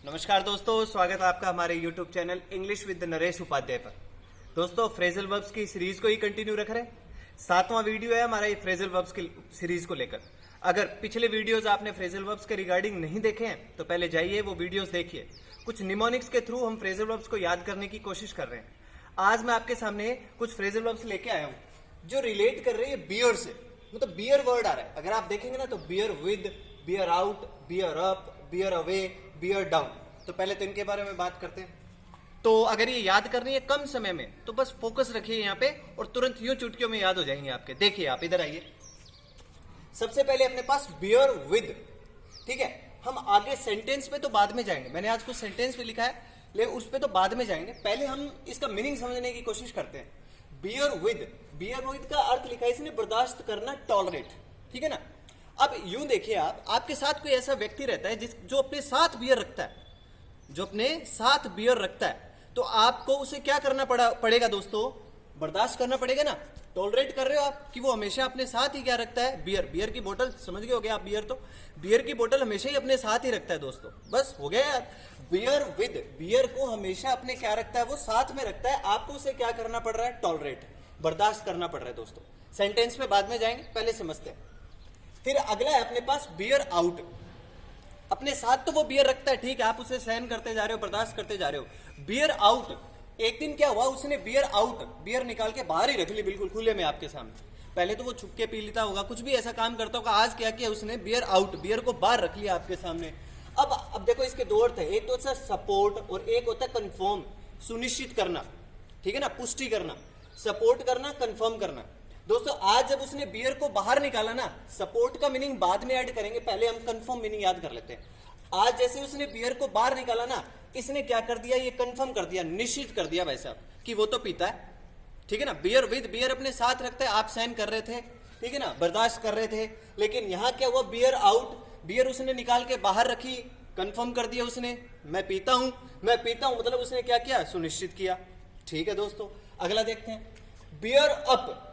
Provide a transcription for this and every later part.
नमस्कार दोस्तों, स्वागत है आपका हमारे YouTube channel English with Naresh Upadhyay पर। दोस्तों, फ्रेजल वर्ब्स की सीरीज को ही कंटिन्यू रख रहे हैं। 7वां वीडियो है हमारा ये फ्रेजल वर्ब्स की सीरीज को लेकर। अगर पिछले वीडियोस आपने फ्रेजल वर्ब्स के रिगार्डिंग नहीं देखे हैं तो पहले जाइए वो वीडियोस देखिए। कुछ निमोनिक्स के थ्रू हम फ्रेजल वर्ब्स को याद करने की कोशिश कर रहे हैं। आज मैं आपके सामने कुछ फ्रेजल वर्ब्स लेके आया हूं जो रिलेट कर रही है बियर से। मतलब बियर वर्ड आ रहा है, अगर आप देखेंगे ना तो bear with, beer out, beer up, bear away, beer down. तो पहले तो इनके बारे में बात करते हैं। तो अगर ये याद करनी है कम समय में तो बस फोकस रखिए यहाँ पे और तुरंत यूं चुटकियों में याद हो जाएंगे आपके। देखिए, आप इधर आइए। सबसे पहले अपने पास बियर विद, ठीक है। हम आगे सेंटेंस पे तो बाद में जाएंगे, मैंने आज कुछ सेंटेंस पे लिखा है लेकिन उस पे तो बाद में जाएंगे। पहले हम इसका मीनिंग समझने की कोशिश करते हैं। बियर विद का अर्थ लिखा है इसने बर्दाश्त करना, टॉलरेट, ठीक है ना। अब यूं देखिए, आपके साथ कोई ऐसा व्यक्ति रहता है जो अपने साथ बियर रखता है, तो आपको उसे क्या करना पड़ेगा दोस्तों? बर्दाश्त करना पड़ेगा ना। टॉलरेट कर रहे हो आप कि वो हमेशा अपने साथ ही क्या रखता है? बियर की बोतल, समझ गए हो गया आप। बियर की बोतल हमेशा ही अपने साथ ही रखता है दोस्तों। बस हो गया यार। बियर विद, बियर को हमेशा अपने क्या रखता है? वो साथ में रखता है। आपको उसे क्या करना पड़ रहा है? टॉलरेट, बर्दाश्त करना पड़ रहा है दोस्तों। सेंटेंस में बाद में जाएंगे, पहले समझते हैं। फिर अगला है अपने पास बियर आउट। अपने साथ तो वो बियर रखता है, ठीक है, आप उसे सहन करते जा रहे हो, बर्दाश्त करते जा रहे हो। बियर आउट, एक दिन क्या हुआ, उसने बियर निकाल के बाहर ही रख ली, बिल्कुल खुले में आपके सामने। पहले तो वो छुप के पी लेता होगा, कुछ भी ऐसा काम करता होगा। आज क्या किया उसने? बियर आउट, बियर को बाहर रख लिया आपके सामने। अब देखो, इसके दो अर्थ है। एक तो होता है सपोर्ट और एक होता है कंफर्म, सुनिश्चित करना, ठीक है ना, पुष्टि करना। सपोर्ट करना, कंफर्म करना। दोस्तों, आज जब उसने बियर को बाहर निकाला ना, सपोर्ट का मीनिंग बाद में ऐड करेंगे, पहले हम कंफर्म मीनिंग याद कर लेते हैं। आज जैसे उसने बियर को बाहर निकाला ना, इसने क्या कर दिया? ये कंफर्म कर दिया, निश्चित कर दिया भाई साहब कि वो तो पीता है, ठीक है ना। बियर विद, बियर अपने साथ रखता है, आप सहन कर रहे थे, ठीक है ना, बर्दाश्त कर रहे थे। लेकिन यहां क्या हुआ? बियर आउट, बियर उसने निकाल के बाहर रखी, कंफर्म कर दिया उसने, मैं पीता हूं मतलब उसने क्या किया? सुनिश्चित किया, ठीक है दोस्तों। अगला देखते हैं, बियर अप।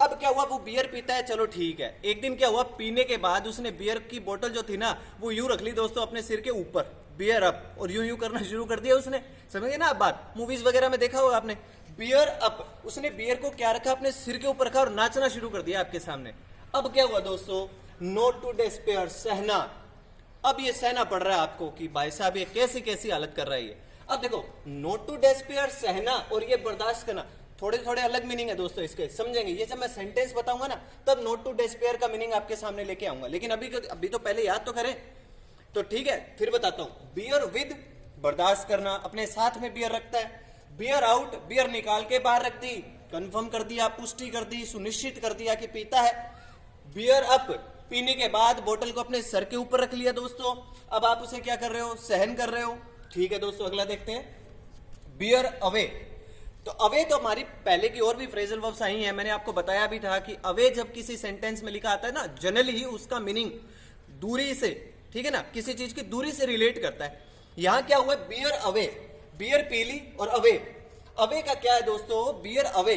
अब क्या हुआ? वो बियर पीता है, चलो ठीक है। एक दिन क्या हुआ? पीने के बाद उसने बियर की बोतल जो थी ना, वो यूं रख ली दोस्तों अपने सिर के ऊपर, बियर अप, और यूं करना शुरू कर दिया उसने। समझे ना आप बात? मूवीज वगैरह में देखा होगा आपने, बियर अप। उसने बियर को क्या रखा? अपने सिर के ऊपर रखा और नाचना शुरू कर दिया आपके सामने। अब क्या हुआ दोस्तों? नोट टू डिस्पेयर, सहना। अब ये सहना पड़ रहा है आपको कि भाई साहब ये कैसी कैसी हालत कर रहा है ये। अब देखो, नोट टू डिस्पेयर, सहना, और ये बर्दाश्त करना, थोड़े थोड़े अलग मीनिंग है दोस्तों इसके, समझेंगे। ये जब मैं सेंटेंस बताऊंगा ना तब नोट टू डिस्पेयर का मीनिंग आपके सामने लेके आऊंगा, लेकिन अभी तो पहले याद तो करें। तो ठीक है, फिर बताता हूं। बियर विद, बर्दाश्त करना, अपने साथ में बियर रखता है। बियर आउट, बियर निकाल के बाहर रख दी, कंफर्म कर दिया, पुष्टि कर दी, सुनिश्चित कर दिया कि पीता है। बियर अप, पीने के बाद बोतल को अपने सर के ऊपर रख लिया दोस्तों। अब आप उसे क्या कर रहे हो? सहन कर रहे हो, ठीक है दोस्तों। अगला देखते हैं, बियर अवे। तो अवे तो हमारी पहले की और भी फ्रेजल वर्ब्स आई हैं। मैंने आपको बताया भी था कि अवे जब किसी सेंटेंस में लिखा आता है ना, जनरली उसका मीनिंग दूरी से, ठीक है ना, किसी चीज की दूरी से रिलेट करता है। यहां क्या हुआ? बियर अवे, बियर पी ली और अवे। अवे का क्या है दोस्तों? बियर अवे,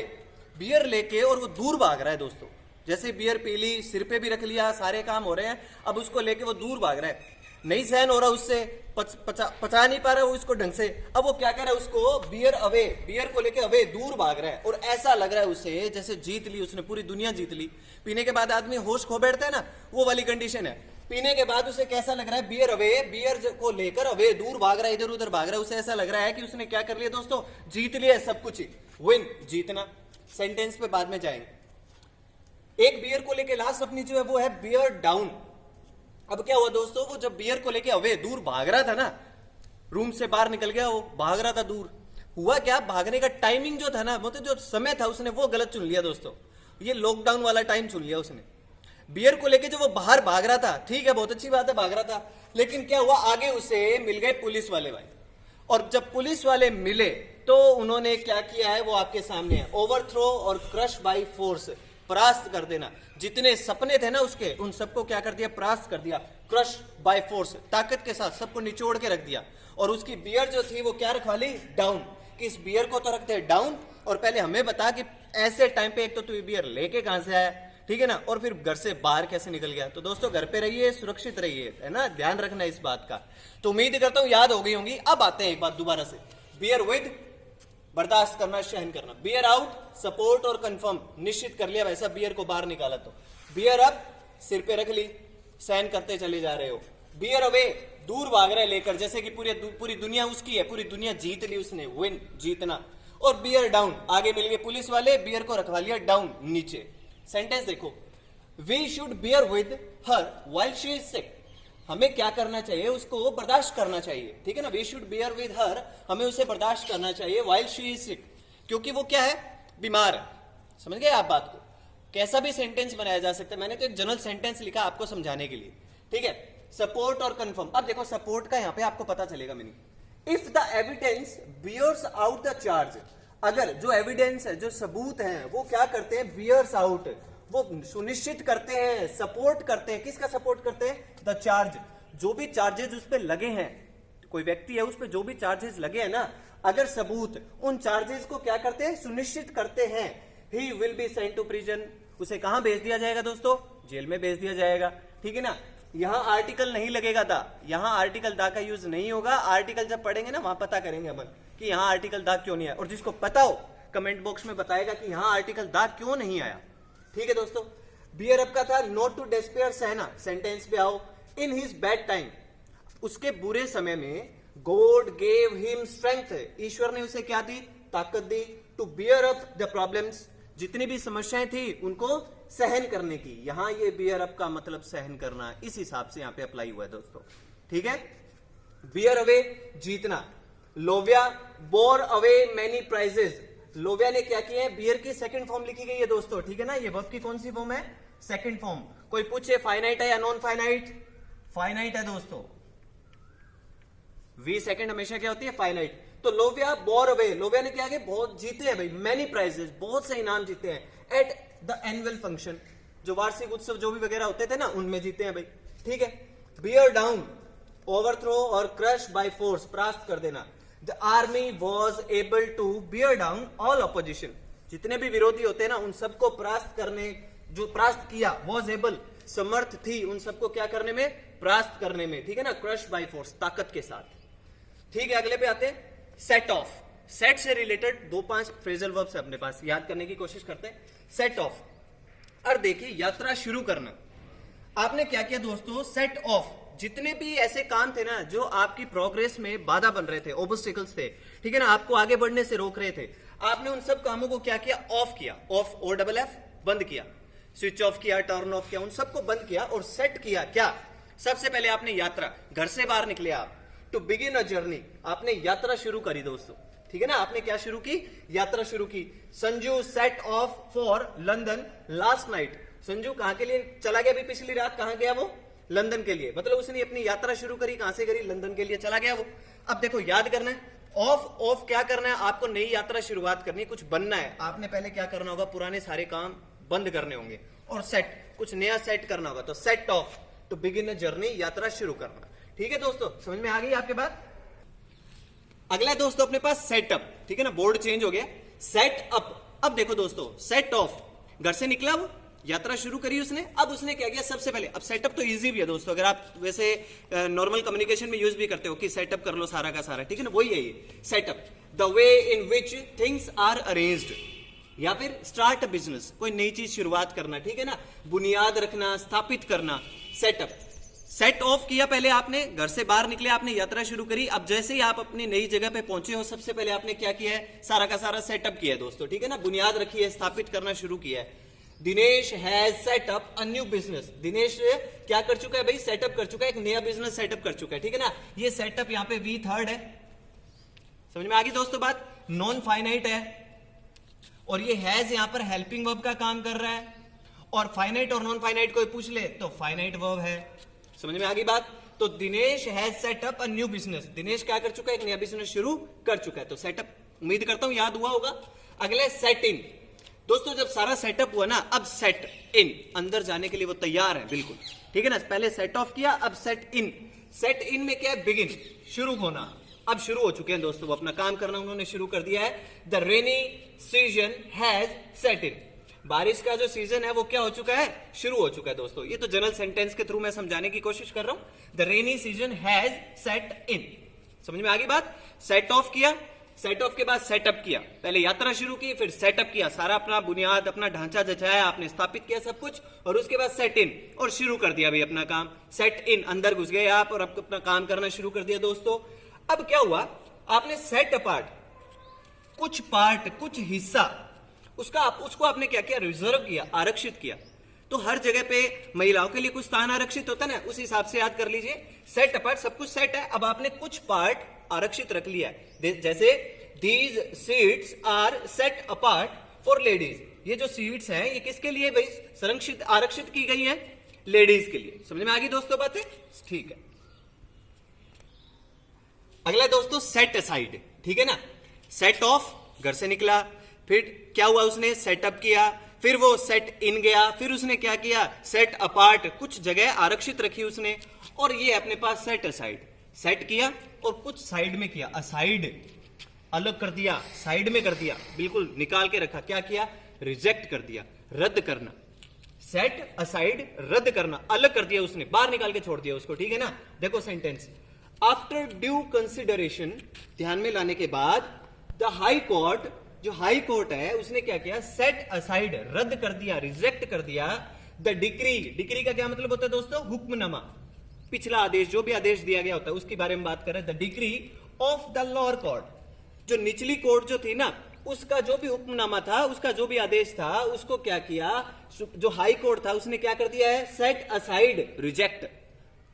बियर लेके और वो दूर भाग रहा है दोस्तों। जैसे बियर पी ली, सिर पे भी रख लिया, सारे काम हो रहे हैं, अब उसको लेके वो दूर भाग रहा है, नहीं सहन हो रहा उससे, पचा नहीं पा रहा वो इसको ढंग से। अब वो क्या कर रहा है? उसको बियर अवे, बियर को लेके अवे, दूर भाग रहा है। और ऐसा लग रहा है उसे जैसे जीत ली उसने, पूरी दुनिया जीत ली। पीने के बाद आदमी होश खो बैठता है ना, वो वाली कंडीशन है। पीने के बाद उसे कैसा लग रहा है? बियर अवे, बियर को लेकर अवे, दूर भाग रहा है, इधर उधर भाग रहा है। उसे ऐसा लग रहा है कि उसने क्या कर लिया दोस्तों? जीत लिया सब कुछ ही। विन, जीतना। सेंटेंस पे बाद में जाएंगे। एक बियर को लेके लास्ट अपनी जो है वो है बियर डाउन। अब क्या हुआ दोस्तों? वो जब बियर को लेके अवे, दूर भाग रहा था ना, रूम से बाहर निकल गया, वो भाग रहा था दूर। हुआ क्या? भागने का टाइमिंग जो था ना, मतलब जो समय था, उसने वो गलत चुन लिया दोस्तों। ये लॉकडाउन वाला टाइम चुन लिया उसने। बियर को लेके जो वो बाहर भाग रहा था, ठीक है, बहुत अच्छी बात है, भाग रहा था, लेकिन क्या हुआ? आगे उसे मिल गए पुलिस वाले भाई। और जब पुलिस वाले मिले तो उन्होंने क्या किया है वो आपके सामने है। ओवरथ्रो और क्रश बाय फोर्स, परास्त कर देना। जितने सपने थे ना उसके, उन सबको क्या कर दिया? परास्त कर दिया। क्रश बाय फोर्स, ताकत के साथ सबको निचोड़ के रख दिया। और उसकी बियर जो थी वो क्या रखवा ली? डाउन। कि इस बियर को तो रखते हैं डाउन। और पहले हमें बता कि ऐसे टाइम पे एक तो तू बियर लेके कहां से आया, ठीक है ना, और फिर घर से बाहर कैसे निकल गया। तो दोस्तों घर पे रहिए, सुरक्षित रहिए, है ना, ध्यान रखना इस बात का। तो उम्मीद करता हूं याद हो गई होंगी। अब आते हैं एक बात दोबारा से, बियर विद, बर्दाश्त करना, सहन करना, बियर आउट, सपोर्ट और कंफर्म, निश्चित कर लिया वैसा बियर को बाहर निकाला, तो बियर अप, सिर पे रख ली, सहन करते चले जा रहे हो। बियर अवे, दूर भाग रहे लेकर, जैसे कि पूरी दुनिया उसकी है, पूरी दुनिया जीत ली उसने, विन, जीतना। और बियर डाउन, आगे मिल गए पुलिस वाले, बियर को रखवा लिया डाउन, नीचे। सेंटेंस देखो, we should bear with her while she is sick, हमें क्या करना चाहिए, उसको बर्दाश्त करना चाहिए, ठीक है ना। We should bear with her, हमें उसे बर्दाश्त करना चाहिए, व्हाइल शी इज सिक, क्योंकि वो क्या है, बीमार है। समझ गए आप बात को। कैसा भी सेंटेंस बनाया जा सकता है, मैंने तो एक जनरल सेंटेंस लिखा आपको समझाने के लिए, ठीक है। सपोर्ट और कंफर्म, अब देखो सपोर्ट का यहां पे आपको पता चलेगा meaning. If the evidence bears out the charge, अगर जो एविडेंस है, जो सबूत है, वो क्या करते हैं, बियर्स आउट, वो सुनिश्चित करते हैं, सपोर्ट करते हैं, किसका सपोर्ट करते हैं, द चार्ज, जो भी चार्जेस उस पर लगे हैं, कोई व्यक्ति है उस पर जो भी चार्जेस लगे हैं ना, अगर सबूत उन चार्जेस को क्या करते हैं, सुनिश्चित करते हैं, he will be sent to prison, उसे कहां भेज दिया जाएगा दोस्तों, जेल में भेज दिया जाएगा, ठीक है ना। यहां आर्टिकल नहीं लगेगा दा, यहां आर्टिकल दा का यूज नहीं होगा। आर्टिकल जब पढ़ेंगे ना वहां पता करेंगे अपन कि यहां आर्टिकल दा क्यों नहीं आया, और जिसको पता हो कमेंट बॉक्स में बताएगा कि यहां आर्टिकल दा क्यों नहीं आया, ठीक है दोस्तों। बियर अप का था नॉट टू डेस्पेयर, सहना। सेंटेंस पे आओ, इन हिज बैड टाइम, उसके बुरे समय में गॉड गेव हिम स्ट्रेंथ, ईश्वर ने उसे क्या दी, ताकत दी, to bear up the problems, जितनी भी समस्याएं थी उनको सहन करने की। यहां ये बियर अप का मतलब सहन करना, इस हिसाब से यहां पे अप्लाई हुआ है दोस्तों, ठीक है। बियर अवे, जीतना। लोविया बोर अवे मैनी प्राइजेस, लोविया ने क्या किया है, बियर की सेकंड फॉर्म लिखी गई है दोस्तों, ठीक है ना। ये वर्ब की कौन सी फॉर्म है, सेकंड फॉर्म। कोई पूछे फाइनाइट है या नॉन फाइनाइट, फाइनाइट है दोस्तों। वी सेकंड हमेशा क्या होती है, फाइनाइट। तो लोविया बोर अवे, लोविया ने क्या किया, बहुत जीते हैं भाई, मैनी प्राइजेस, बहुत से इनाम जीते हैं, एट द एनुअल फंक्शन, जो वार्षिक उत्सव जो भी वगैरह होते थे ना, उनमें जीते हैं भाई, ठीक है। बियर डाउन, ओवरथ्रो और क्रश बाय फोर्स, परास्त कर देना। The army was able to bear down all opposition, जितने भी विरोधी होते हैं ना उन सबको परास्त करने, जो परास्त किया, वॉज एबल, समर्थ थी उन सबको क्या करने में, परास्त करने में, ठीक है ना। क्रश बाय फोर्स, ताकत के साथ, ठीक है। अगले पे आते हैं, सेट ऑफ। सेट से रिलेटेड 2-5 फ्रेजल वर्ब्स है अपने पास, याद करने की कोशिश करते हैं। सेट ऑफ, और देखिए यात्रा शुरू करना। आपने क्या किया दोस्तों, सेट ऑफ, जितने भी ऐसे काम थे ना जो आपकी प्रोग्रेस में बाधा बन रहे थे, ऑब्स्टिकल्स थे, ठीक है ना, आपको आगे बढ़ने से रोक रहे थे, आपने उन सब कामों को क्या किया, ऑफ किया, ऑफ ओ डबल एफ, बंद किया, स्विच ऑफ किया, टर्न ऑफ किया, उन सबको बंद किया और सेट किया। क्या, सबसे पहले आपने यात्रा, घर से बाहर निकले आप, टू बिगिन अ जर्नी, आपने यात्रा शुरू करी दोस्तों, ठीक है ना। आपने क्या शुरू की, यात्रा शुरू की। Sanju set of for London last night, Sanju कहां के लिए चला गया, भी पिछली रात कहां गया वो, लंदन के लिए, मतलब उसने अपनी यात्रा शुरू करी, कहां से करी, लंदन के लिए चला गया वो। अब देखो याद करना है, ऑफ ऑफ क्या करना है, आपको नई यात्रा शुरुआत करनी है, कुछ बनना है, आपने पहले क्या करना होगा, पुराने सारे काम बंद करने होंगे, और सेट, कुछ नया सेट करना होगा। तो set off, to begin a journey, यात्रा शुरू करना, ठीक है दोस्तों, समझ में आ गई आपके बात। अगला है दोस्तों अपने पास सेटअप, ठीक है ना, बोर्ड चेंज हो गया, सेट अप। अब देखो दोस्तों, सेट ऑफ, घर से निकला वो, यात्रा शुरू करी उसने, अब उसने क्या किया, सबसे पहले, अब सेटअप तो इजी भी है दोस्तों, अगर आप वैसे नॉर्मल कम्युनिकेशन में यूज भी करते हो कि सेटअप कर लो सारा का सारा, ठीक है ना, वही है ये setup, the way in which things are arranged, या फिर स्टार्ट अ बिजनेस, कोई नई चीज शुरुआत करना, ठीक है ना, बुनियाद रखना, स्थापित करना, सेटअप। सेट ऑफ किया पहले आपने, घर से बाहर निकले, आपने यात्रा शुरू करी, अब जैसे ही आप अपनी नई जगह पे पहुंचे हो, सबसे पहले आपने क्या किया है, सारा का सारा सेटअप किया है दोस्तों, ठीक है ना, बुनियाद रखी है, स्थापित करना शुरू किया है। Dinesh has set up a new business, Dinesh क्या कर चुका है भाई, सेटअप कर चुका है, एक नया बिजनेस सेटअप कर चुका है, ठीक है ना। ये सेटअप यहाँ पे वी थर्ड है, समझ में आ गई दोस्तों बात, नॉन फाइनाइट है, और ये हैज यहाँ पर हेल्पिंग वर्ब का काम कर रहा है, और फाइनाइट और नॉन फाइनाइट कोई पूछ ले तो फाइनाइट वर्ब है, समझ में आ गई बात। तो Dinesh has set up a new business, Dinesh क्या कर चुका है, एक नया बिजनेस शुरू कर चुका है, तो सेटअप उम्मीद करता हूं याद हुआ होगा। अगले सेट इन, दोस्तों जब सारा सेटअप हुआ ना, अब सेट इन, अंदर जाने के लिए वो तैयार है बिल्कुल, ठीक है ना, पहले सेट ऑफ किया, अब सेट इन। सेट इन में क्या है, बिगिन, शुरू होना, अब शुरू हो चुके हैं दोस्तों, वो अपना काम करना उन्होंने शुरू कर दिया है। The rainy season has set in, बारिश का जो सीजन है वो क्या हो चुका है, शुरू हो चुका है दोस्तों। ये तो जनरल सेंटेंस के थ्रू मैं समझाने की कोशिश कर रहा हूं। The rainy season has set in, समझ में आ गई बात। सेट ऑफ किया, सेट ऑफ के बाद सेटअप किया, पहले यात्रा शुरू की फिर सेटअप किया, सारा अपना बुनियाद अपना ढांचा जचाया आपने, स्थापित किया सब कुछ, और उसके बाद सेट इन, और शुरू कर दिया भाई अपना काम। सेट इन, अंदर घुस गए आप और अब अपना काम करना शुरू कर दिया दोस्तों। अब क्या हुआ, आपने सेट अपार्ट कुछ पार्ट, कुछ हिस्सा उसको आपने क्या किया, रिजर्व किया, आरक्षित किया। तो हर जगह पे महिलाओं के लिए कुछ स्थान आरक्षित होता है ना, उस हिसाब से याद कर लीजिए। सेट अपार्ट, सब कुछ सेट है, अब आपने कुछ पार्ट आरक्षित रख लिया है। जैसे these seats are set apart for ladies, ये जो सीट्स हैं ये किसके लिए भाई संरक्षित आरक्षित की गई हैं, लेडीज के लिए। समझ में आ गई दोस्तों बातें, ठीक है। अगला दोस्तों सेट असाइड, ठीक है ना। सेट ऑफ, घर से निकला, फिर क्या हुआ, उसने सेटअप किया, फिर वो सेट इन गया, फिर उसने क्या किया, सेट अपार्ट, कुछ जगह आरक्षित रखी उसने, और ये अपने पास सेट असाइड, सेट किया और कुछ साइड में किया, असाइड, अलग कर दिया, साइड में कर दिया, बिल्कुल निकाल के रखा, क्या किया, रिजेक्ट कर दिया, रद्द करना। सेट असाइड, रद्द करना, अलग कर दिया उसने, बाहर निकाल के छोड़ दिया उसको, ठीक है ना। देखो सेंटेंस, आफ्टर ड्यू कंसिडरेशन, ध्यान में लाने के बाद, द हाई कोर्ट, जो हाई कोर्ट है उसने क्या किया, सेट असाइड, रद्द कर दिया, रिजेक्ट कर दिया, द डिक्री, डिक्री का क्या मतलब होता है दोस्तों, हुक्मनामा, पिछला आदेश, जो भी आदेश दिया गया होता है उसके बारे में बात कर रहे हैं। The decree of the lower court, जो निचली कोर्ट जो थी ना, उसका जो भी हुक्मनामा था, उसका जो भी आदेश था, उसको क्या किया, जो हाई कोर्ट था उसने क्या कर दिया है, सेट असाइड, रिजेक्ट,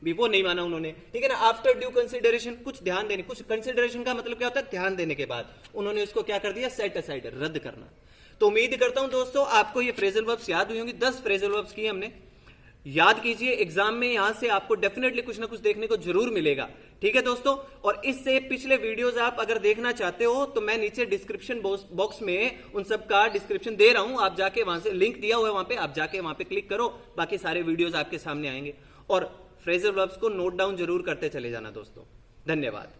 भी वो नहीं माना उन्होंने, ठीक है ना। आफ्टर ड्यू कंसिडरेशन, कुछ ध्यान देने, कुछ कंसिडरेशन का मतलब क्या होता है, ध्यान देने के बाद, उन्होंने उसको क्या कर दिया, सेट असाइड, रद्द करना। तो उम्मीद करता हूं दोस्तों आपको ये फ्रेजल वर्ब्स याद हुई होंगी। 10 फ्रेजल वर्ब्स किए हमने, याद कीजिए, एग्जाम में यहां से आपको डेफिनेटली कुछ ना कुछ देखने को जरूर मिलेगा, ठीक है दोस्तों। और इससे पिछले वीडियोस आप अगर देखना चाहते हो तो मैं नीचे डिस्क्रिप्शन बॉक्स में उन सब का डिस्क्रिप्शन दे रहा हूं, आप जाके वहां से लिंक दिया हुआ है, वहां पे आप जाके वहां पे क्लिक करो, बाकी सारे वीडियोस आपके सामने आएंगे। और फ्रेजल वर्ब्स को नोट डाउन जरूर करते चले जाना दोस्तों। धन्यवाद।